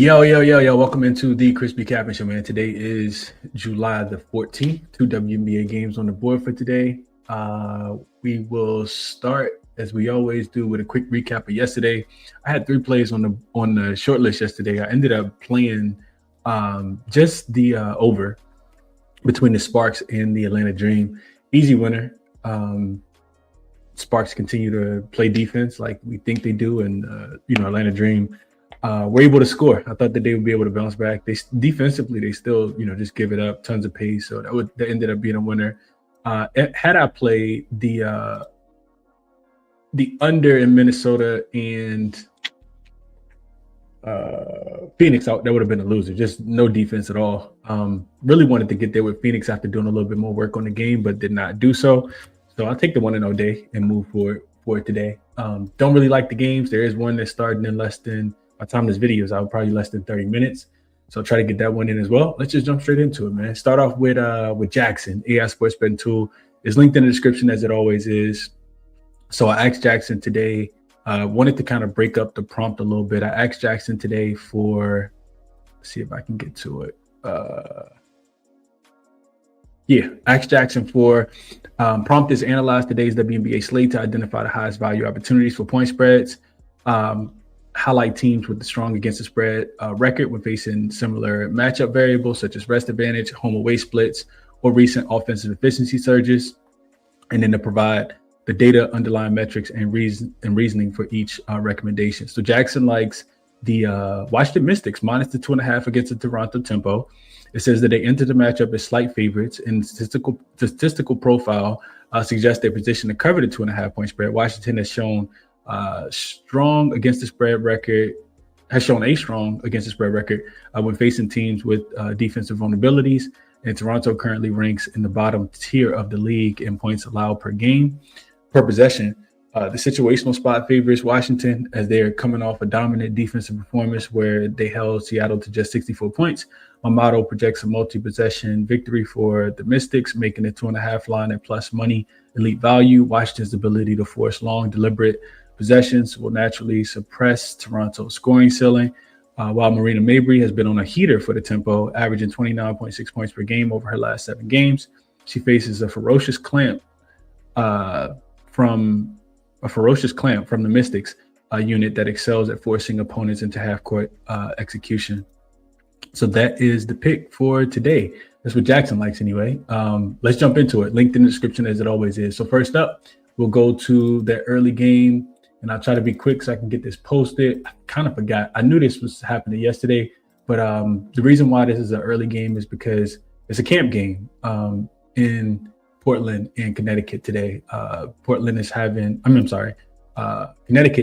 Yo. Welcome into the ChrisBeCappinn show, man. Today is July the 14th. 2 WNBA games on the board for today. We will start, as we always do, with a quick recap of yesterday. I had 3 plays on the short list yesterday. I ended up playing just the over between the Sparks and the Atlanta Dream. Easy winner. Sparks continue to play defense like we think they do, and Atlanta Dream were able to score. I thought that they would be able to bounce back. They defensively, they still, just give it up, tons of pace. So that ended up being a winner. Had I played the under in Minnesota and Phoenix out, that would have been a loser. Just no defense at all. Really wanted to get there with Phoenix after doing a little bit more work on the game, but did not do so. So I'll take the 1-0 day and move forward for it today. Don't really like the games. There is one that's starting in less than, by the time this video is out, probably less than 30 minutes. So I'll try to get that one in as well. Let's just jump straight into it, man. Start off with Jackson. AI Sports Betting Tool is linked in the description, as it always is. So I asked Jackson today, wanted to kind of break up the prompt a little bit. I asked Jackson today for, let's see if I can get to it. Ask Jackson for prompt is analyze today's WNBA slate to identify the highest value opportunities for point spreads. Highlight teams with the strong against the spread record when facing similar matchup variables such as rest advantage, home away splits, or recent offensive efficiency surges, and then to provide the data, underlying metrics, and reasoning for each recommendation. So Jackson likes the Washington Mystics minus the 2.5 against the Toronto Tempo. It says that they entered the matchup as slight favorites, and statistical profile suggests their position to cover the 2.5 point spread. Washington has shown strong against the spread record, when facing teams with defensive vulnerabilities. And Toronto currently ranks in the bottom tier of the league in points allowed per game, per possession. The situational spot favors Washington as they are coming off a dominant defensive performance where they held Seattle to just 64 points. My model projects a multi-possession victory for the Mystics, making the 2.5 line at plus money elite value. Washington's ability to force long, deliberate possessions will naturally suppress Toronto's scoring ceiling, while Marina Mabrey has been on a heater for the Tempo, averaging 29.6 points per game over her last 7 games. She faces a ferocious clamp from the Mystics unit that excels at forcing opponents into half-court execution. So that is the pick for today. That's what Jackson likes anyway. Let's jump into it. Linked in the description, as it always is. So first up, we'll go to the early game, and I'll try to be quick so I can get this posted. I kind of forgot. I knew this was happening yesterday, but the reason why this is an early game is because it's a camp game in Portland and Connecticut today. Connecticut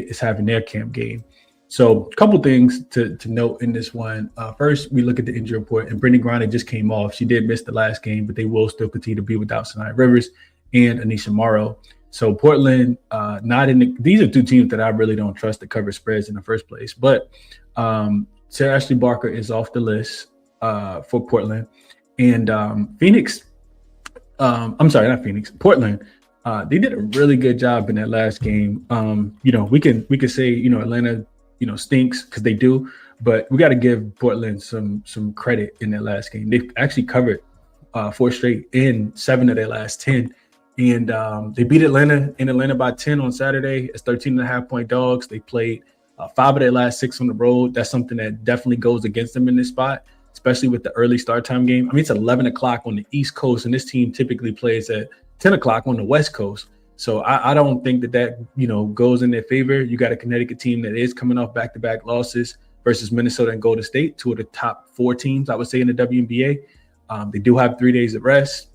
is having their camp game. So a couple things to note in this one. First, we look at the injury report, and Brittany Griner just came off. She did miss the last game, but they will still continue to be without Sanaya Rivers and Anisha Morrow. So Portland, these are 2 teams that I really don't trust to cover spreads in the first place. But Sarah Ashley Barker is off the list for Portland. And Portland, they did a really good job in that last game. We could say, Atlanta, stinks because they do, but we got to give Portland some credit in that last game. They actually covered 4 straight in 7 of their last 10. And they beat Atlanta by 10 on Saturday as 13.5 point dogs. They played 5 of their last 6 on the road. That's something that definitely goes against them in this spot, especially with the early start time game. I mean, it's 11 o'clock on the East Coast, and this team typically plays at 10 o'clock on the West Coast. So I don't think that goes in their favor. You got a Connecticut team that is coming off back-to-back losses versus Minnesota and Golden State, 2 of the top 4 teams, I would say, in the WNBA. They do have 3 days of rest.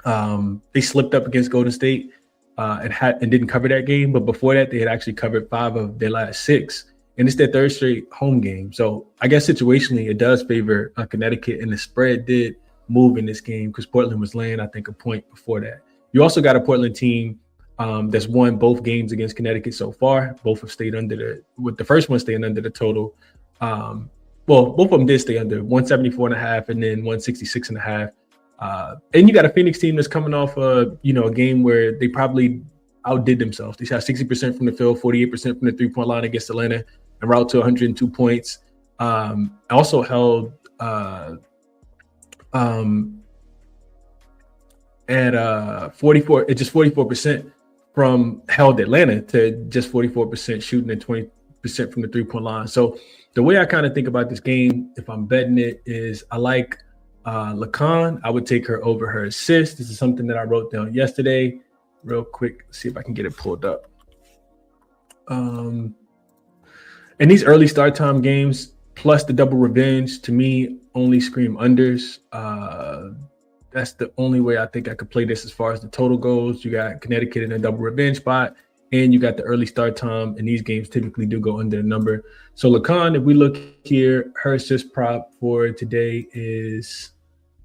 They slipped up against Golden State and didn't cover that game. But before that, they had actually covered 5 of their last 6. And it's their 3rd straight home game. So I guess situationally, it does favor Connecticut. And the spread did move in this game because Portland was laying, I think, a point before that. You also got a Portland team that's won both games against Connecticut so far. Both have stayed under with the first one staying under the total. Both of them did stay under 174.5 and then 166.5. And you got a Phoenix team that's coming off a game where they probably outdid themselves. They shot 60% from the field, 48% from the 3-point line against Atlanta, and route to 102 points. Also held at 44, it's just 44% from held Atlanta to just 44% shooting and 20% from the 3-point line. So the way I kind of think about this game, if I'm betting it, is I like Lacan. I would take her over her assist. This is something that I wrote down yesterday. Real quick, see if I can get it pulled up. In these early start time games, plus the double revenge, to me, only scream unders. That's the only way I think I could play this as far as the total goes. You got Connecticut in a double revenge spot, and you got the early start time, and these games typically do go under the number. So Lacan, if we look here, her assist prop for today is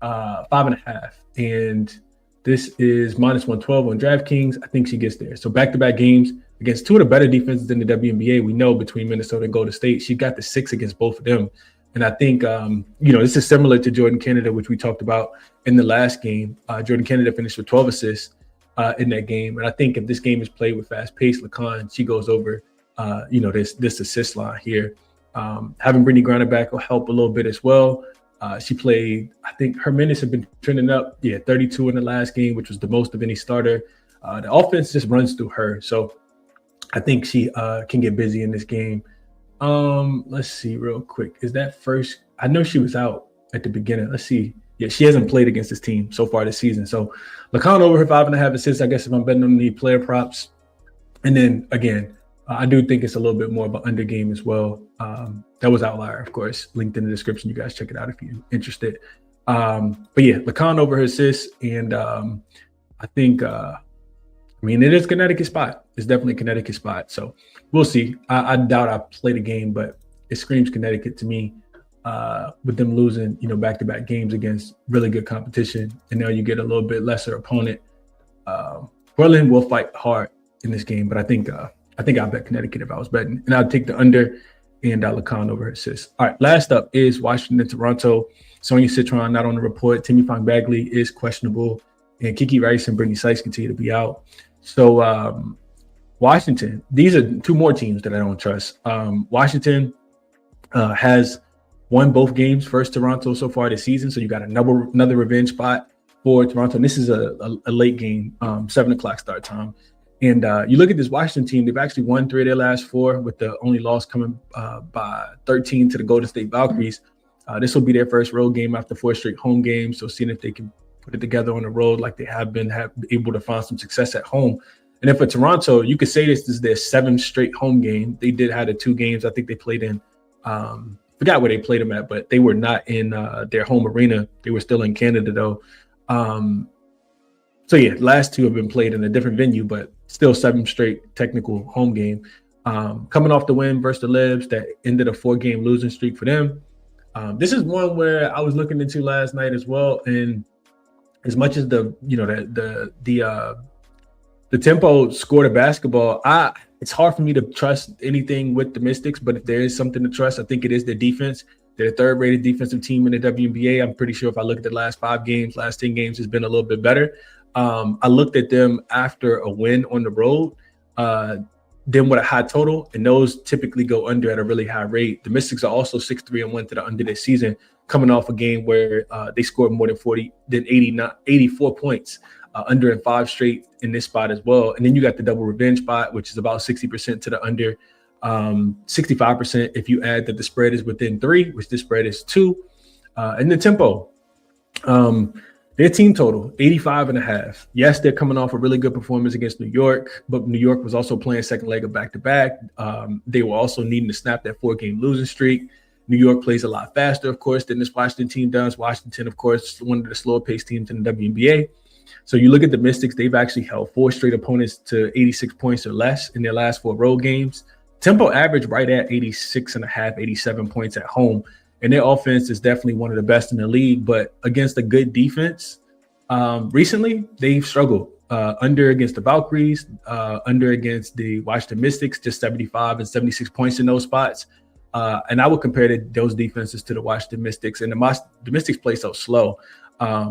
5.5, and this is -112 on DraftKings. I think she gets there. So back-to-back games against two of the better defenses in the WNBA. We know between Minnesota and Golden State, she got the 6 against both of them. And I think, this is similar to Jordan Canada, which we talked about in the last game. Jordan Canada finished with 12 assists in that game. And I think if this game is played with fast pace, Lacan, she goes over, this assist line here. Having Brittany Griner back will help a little bit as well. She played, I think her minutes have been trending up. 32 in the last game, which was the most of any starter. The offense just runs through her. So I think she can get busy in this game. Let's see real quick. Is that first? I know she was out at the beginning. Let's see. Yeah, she hasn't played against this team so far this season. So Lacan over her 5.5 assists, I guess, if I'm betting on the player props. And then again, I do think it's a little bit more of an under game as well. That was Outlier, of course, linked in the description. You guys check it out if you're interested. But yeah, Lacan over her assists. And I think, it is Connecticut spot. It's definitely a Connecticut spot. So we'll see. I doubt I play the game, but it screams Connecticut to me with them losing, back-to-back games against really good competition. And now you get a little bit lesser opponent. Portland will fight hard in this game, but I think I'll bet Connecticut if I was betting. And I'll take the under and Lacan over assists. All right, last up is Washington, Toronto. Sonia Citron not on the report. Timmy Fong Bagley is questionable. And Kiki Rice and Brittany Sykes continue to be out. So Washington, these are two more teams that I don't trust. Washington has won both games versus Toronto so far this season. So you got another revenge spot for Toronto. And this is a late game, 7:00 start time. And you look at this Washington team, they've actually won 3 of their last 4, with the only loss coming by 13 to the Golden State Valkyries. This will be their first road game after 4 straight home games. So seeing if they can put it together on the road like they have been able to find some success at home. And then for Toronto, you could say this is their 7th straight home game. They did have the 2 games I think they played in. Forgot where they played them at, but they were not in their home arena. They were still in Canada though. So yeah, last 2 have been played in a different venue, but still 7 straight technical home game. Coming off the win versus the Libs that ended a 4-game losing streak for them. This is one where I was looking into last night as well, and as much as the tempo scored of basketball, it's hard for me to trust anything with the Mystics. But if there is something to trust, I think it is their defense. They're the 3rd-rated defensive team in the WNBA. I'm pretty sure if I look at the last 5 games, last 10 games has been a little bit better. I looked at them after a win on the road, then with a high total, and those typically go under at a really high rate. The Mystics are also 6-3-1 to the under this season, coming off a game where they scored more than 84 points under in 5 straight in this spot as well. And then you got the double revenge spot, which is about 60% to the under, 65% if you add that the spread is within 3, which this spread is 2. And the tempo, their team total 85.5. Yes, they're coming off a really good performance against New York, but New York was also playing second leg of back-to-back. They were also needing to snap that 4-game losing streak. New York plays a lot faster, of course, than this Washington team does. Washington, of course, one of the slower-paced teams in the WNBA. So you look at the Mystics, they've actually held 4 straight opponents to 86 points or less in their last 4 road games. Tempo average right at 86.5, 87 points at home. And their offense is definitely one of the best in the league. But against a good defense, recently, they've struggled. Under against the Valkyries, under against the Washington Mystics, just 75 and 76 points in those spots. And I would compare those defenses to the Washington Mystics. And the Mystics play so slow.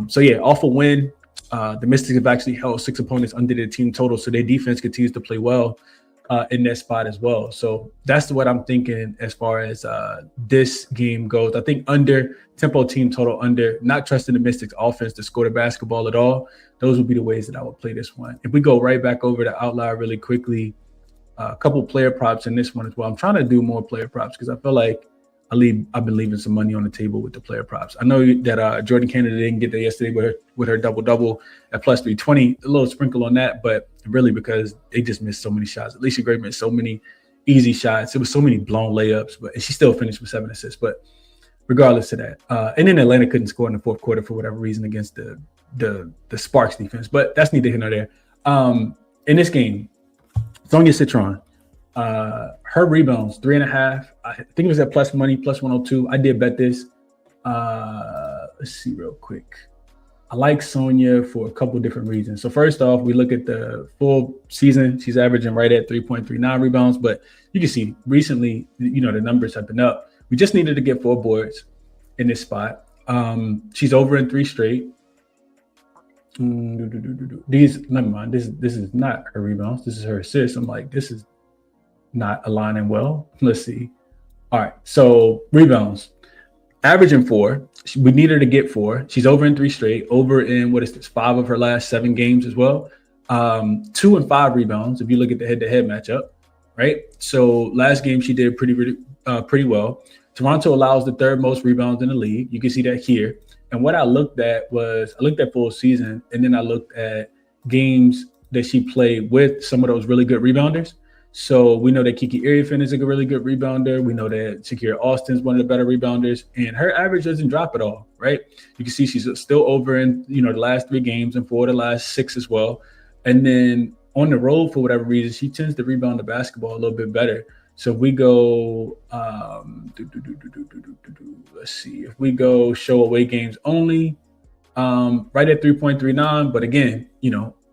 So yeah, off a win. The Mystics have actually held 6 opponents under their team total. So their defense continues to play well. in that spot as well. So that's what I'm thinking as far as this game goes. I think under tempo, team total under, not trusting the Mystics offense to score the basketball at all. Those would be the ways that I would play this one. If we go right back over to Outlier really quickly, a couple player props in this one as well. I'm trying to do more player props because I feel like I've been leaving some money on the table with the player props. I know that Jordan Canada didn't get there yesterday with her double-double at plus 320, a little sprinkle on that, but really because they just missed so many shots. Alicia Gray missed so many easy shots. It was so many blown layups, and she still finished with 7 assists. But regardless of that, and then Atlanta couldn't score in the fourth quarter for whatever reason against the Sparks defense, but that's neither here nor there. In this game, Sonia Citron, her rebounds 3.5. I think it was at plus money, plus 102. I did bet this. Let's see real quick. I like Sonia for a couple different reasons. So first off, we look at the full season. She's averaging right at 3.39 rebounds, but you can see recently, the numbers have been up. We just needed to get 4 boards in this spot. She's over in 3 straight. Never mind. This is not her rebounds. This is her assists. I'm like, this is not aligning well. Let's see. All right. So rebounds, averaging 4. We need her to get 4. She's over in 3 straight. Over in 5 of her last 7 games as well. 2 and 5 rebounds. If you look at the head-to-head matchup, right? So last game she did pretty well. Toronto allows the 3rd most rebounds in the league. You can see that here. And what I looked at full season, and then I looked at games that she played with some of those really good rebounders. So we know that Kiki Iriefin is a really good rebounder. We know that Shakira Austin's one of the better rebounders, and her average doesn't drop at all, right? You can see she's still over in the last 3 games and 4 of the last 6 as well. And then on the road, for whatever reason, she tends to rebound the basketball a little bit better. So if we go, let's see, if we go show away games only, right at 3.39. But again,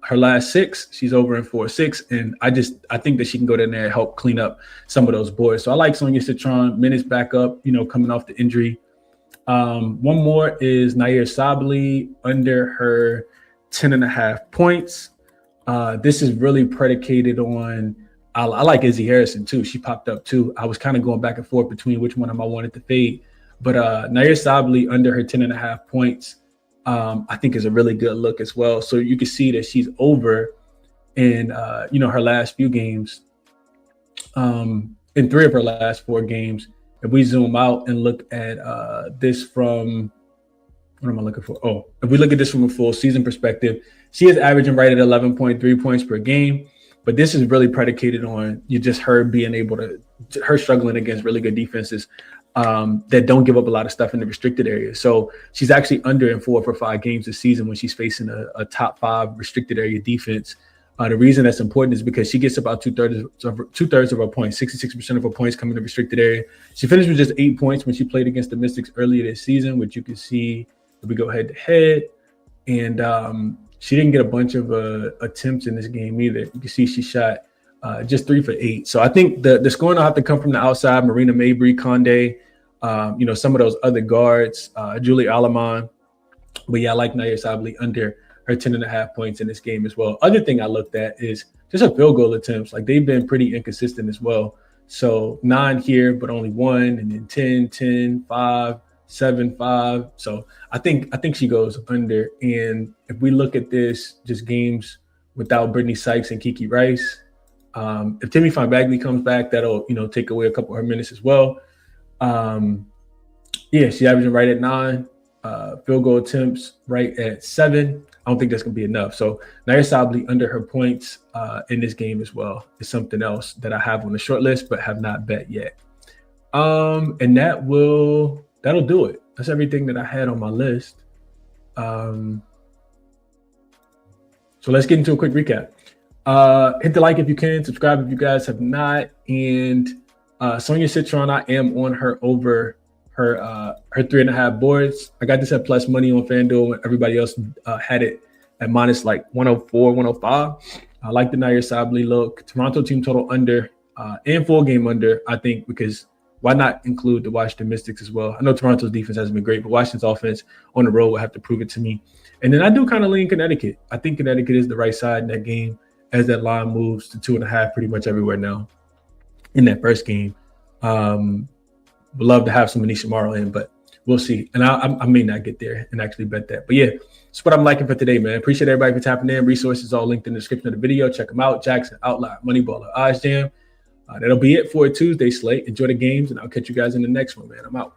her last 6, she's over in 4.6. And I think that she can go down there and help clean up some of those boards. So I like Sonia Citron, minutes back up, coming off the injury. One more is Nair Sabally under her 10.5 points. This is really predicated on, I like Izzy Harrison too. She popped up too. I was kind of going back and forth between which one of them I wanted to fade. But Nair Sabally under her 10.5 points, I think is a really good look as well. So you can see that she's over in, her last few games, in 3 of her last 4 games. If we zoom out and look at this from, what am I looking for? Oh, if we look at this from a full season perspective, she is averaging right at 11.3 points per game. But this is really predicated on her being able to, her struggling against really good defenses that don't give up a lot of stuff in the restricted area. So she's actually under in 4 for 5 games this season when she's facing a top 5 restricted area defense. The reason that's important is because she gets about two-thirds of her points, 66% of her points come in the restricted area. She finished with just 8 points when she played against the Mystics earlier this season, which you can see if we go head-to-head. And she didn't get a bunch of attempts in this game either. You can see she shot just 3 for 8. So I think the scoring will have to come from the outside. Marina Mabry, Conde, some of those other guards, Julie Alaman. But yeah, I like Nair Sabally under her 10.5 points in this game as well. Other thing I looked at is just her field goal attempts. Like they've been pretty inconsistent as well. So 9 here, but only 1, and then 10, 10, 5. 7, 5. So I think she goes under. And if we look at this, just games without Brittany Sykes and Kiki Rice, if Timmy Fine Bagley comes back, that'll take away a couple of her minutes as well. She's averaging right at 9. Field goal attempts right at 7. I don't think that's gonna be enough. So Nair Sabally under her points in this game as well is something else that I have on the short list but have not bet yet. And that'll do it. That's everything that I had on my list. So let's get into a quick recap. Hit the like if you can, subscribe if you guys have not. And Sonia Citron, I am on her over her 3.5 boards. I got this at plus money on FanDuel when everybody else had it at minus like 104, 105. I like the Nair Sabally look. Toronto team total under and full game under, I think, because why not include the Washington Mystics as well? I know Toronto's defense hasn't been great, but Washington's offense on the road will have to prove it to me. And then I do kind of lean Connecticut. I think Connecticut is the right side in that game as that line moves to 2.5 pretty much everywhere now in that first game. Would love to have some Anisha Morrow in, but we'll see. And I may not get there and actually bet that. But yeah, that's what I'm liking for today, man. Appreciate everybody for tapping in. Resources all linked in the description of the video. Check them out. Jackson, Outline, Moneyballer, Odds Jam. That'll be it for a Tuesday slate. Enjoy the games, and I'll catch you guys in the next one, man. I'm out.